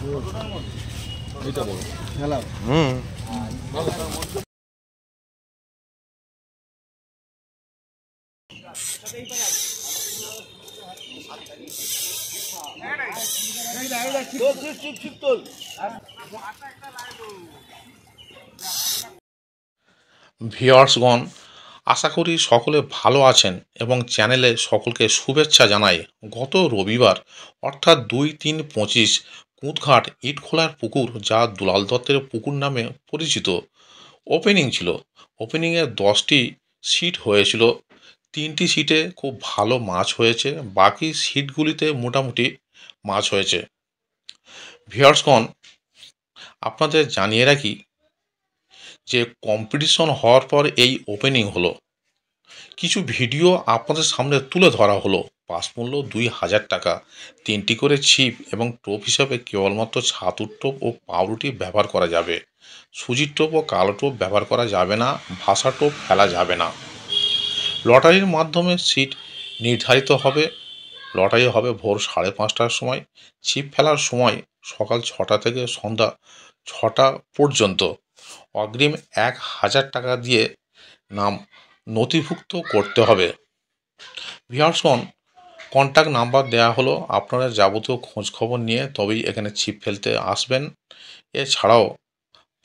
ভিউয়ার্সগণ, আশা করি সকলে ভালো আছেন এবং চ্যানেলে সকলকে শুভেচ্ছা জানাই। গত রবিবার অর্থাৎ 2-3-25 কুঁদঘাট ইটখোলার পুকুর, যা দুলাল দত্তের পুকুর নামে পরিচিত, ওপেনিং ছিল। ওপেনিংয়ে 10টি সিট হয়েছিল। 3টি সিটে খুব ভালো মাছ হয়েছে, বাকি সিটগুলিতে মোটামুটি মাছ হয়েছে। ভিউয়ার্সগণ, আপনাদের জানিয়ে রাখি যে কম্পিটিশন হওয়ার পর এই ওপেনিং হলো। কিছু ভিডিও আপনাদের সামনে তুলে ধরা হলো। পাস মূল্য 2000 টাকা। 3টি করে ছিপ এবং টোপ হিসাবে কেবলমাত্র ছাতুর টোপ ও পাউরুটি ব্যবহার করা যাবে। সুজির টোপ ও কালো টোপ ব্যবহার করা যাবে না। ভাষা টোপ ফেলা যাবে না। লটারির মাধ্যমে সিট নির্ধারিত হবে। লটারি হবে ভোর 5:30টার সময়। ছিপ ফেলার সময় সকাল 6টা থেকে সন্ধ্যা 6টা পর্যন্ত। অগ্রিম 1000 টাকা দিয়ে নাম নথিভুক্ত করতে হবে। ভিউয়ার্সগণ, কন্ট্যাক্ট নাম্বার দেওয়া হলো। আপনারা যাবতীয় খোঁজখবর নিয়ে তবেই এখানে ছিপ ফেলতে আসবেন। এছাড়াও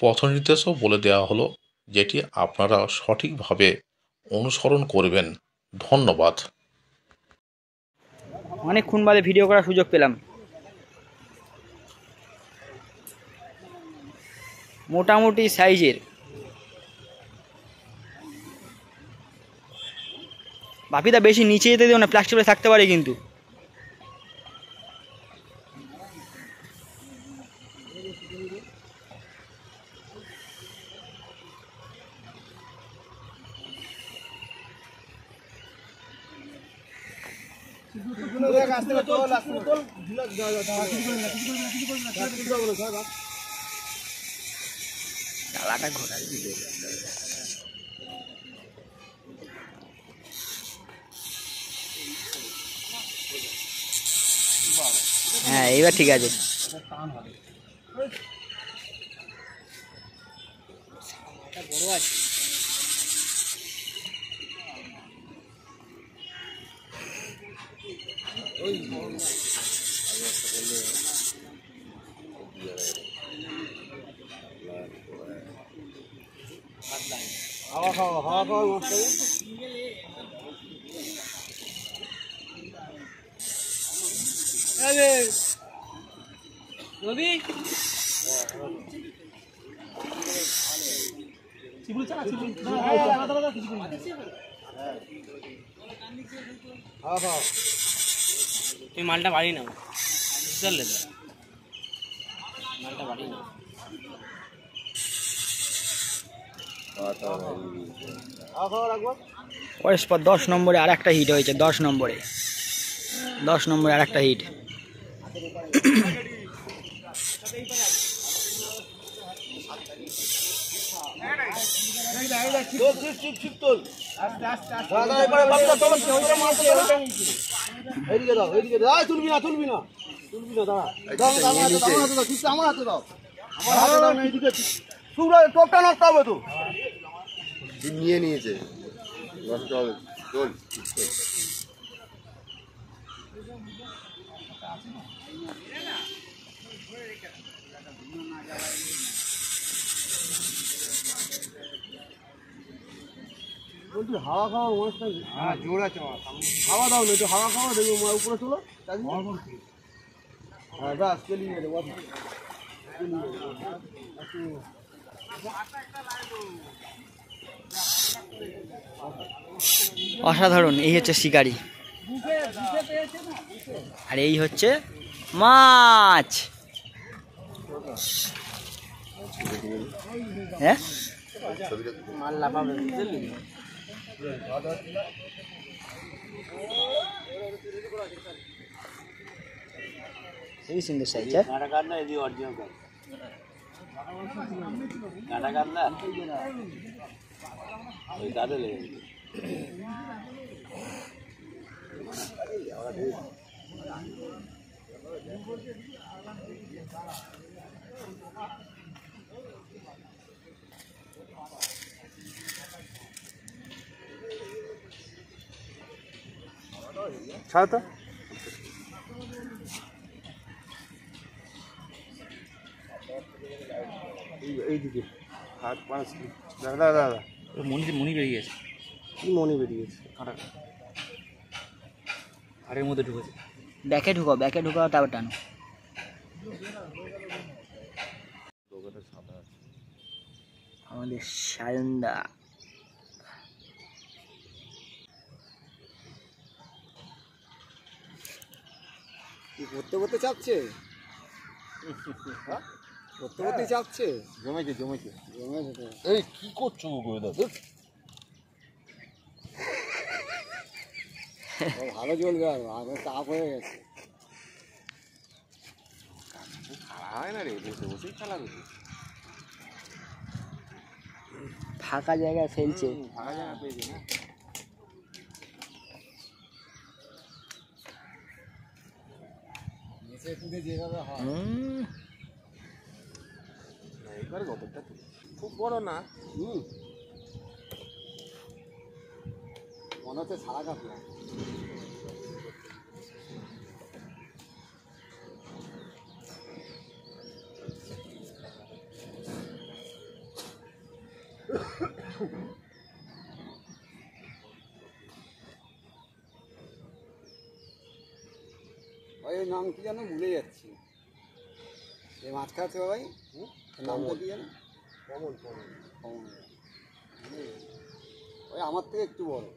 পথ নির্দেশও বলে দেওয়া হলো, যেটি আপনারা সঠিকভাবে অনুসরণ করবেন। ধন্যবাদ। অনেকক্ষণ বাদে ভিডিও করার সুযোগ পেলাম। মোটামুটি সাইজের বাপিদা, বেশি নিচে যেতে দিও না, প্লাস্টিকে থাকতে পারে কিন্তু। হ্যাঁ, এইবার ঠিক আছে। বড় আছে। হাওয়া খাওয়া রবি তুমি মালটা বাড়ি নাও, চললে তো মালটা বাড়ি নাও। পরস্পর 10 নম্বরে আর একটা হিট হয়েছে। 10 নম্বরে আর একটা হিট। নিয়ে নিয়েছে, নষ্ট হবে। চল বলছি হাওয়া খাওয়া মাছটা জোর আছে। হাওয়া দাও না, একটু হাওয়া খাওয়া দেখবো উপরে চলো। হ্যাঁ বাস চলিয়ে যাবে। অসাধারণ। এই হচ্ছে শিকারি, আর এই হচ্ছে মাছ। হ্যাঁ, মাল লাফাবে। এই সুন্দর সাইজ। কাটা কাটনা এই অরিজিনাল কাটা কাটনা ওই দাদা লেগে ছাড় তো এইদিকে হাত পাঁচ দাদা দাদা মনি বেরিয়ে গেছে, কি মনে বেরিয়েছে ঘাড়ের মধ্যে ঢুকেছে। ব্যাকে ঢুকাও তারপর টানো। আমাদের সায়নদা কি করতে করতে চাপছে, করতে করতে চাপছে, জমেছে জমেছে জমেছে তো। এই কি করছো দাদা? ভালো চলবে আর আমার চাপ হয়ে গেছে। খেলা হয় না রে, বসে বসেই খেলা হচ্ছে। ফাঁকা জায়গায় ফেলছে। ফাঁকা জায়গা পেয়েছে না, নিচে কুদে যেভাবে হয় এইবার গতরটা খুব বড় না। মনে হচ্ছে সারা কাপলা। ওই নাম কি জানো ভুলে যাচ্ছি, এই মাছ খাচ্ছে বাবাই, নামটা কি জানো? কমল কমল কমল, ওই আমার থেকে একটু বড়।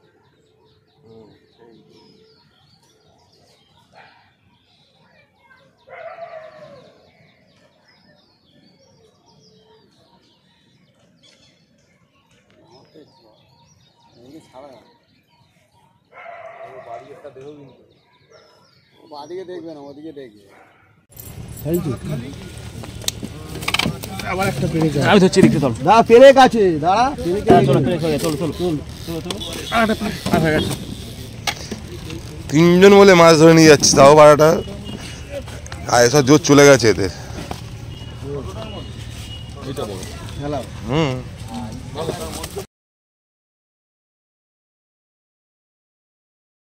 ছাড়া বাড়ি একটা দেহ, কিন্তু বাদিকে দেখবে না, ওদিকে দেখবে। আমি ধরছি, দেখতে চল। দাঁড়া, পেরেক আছে, দাঁড়া, তিনজন বলে মাছ ধরে নিয়ে যাচ্ছে, তাও পাড়াটা গায়ে সব জোর চলে গেছে এদের। হুম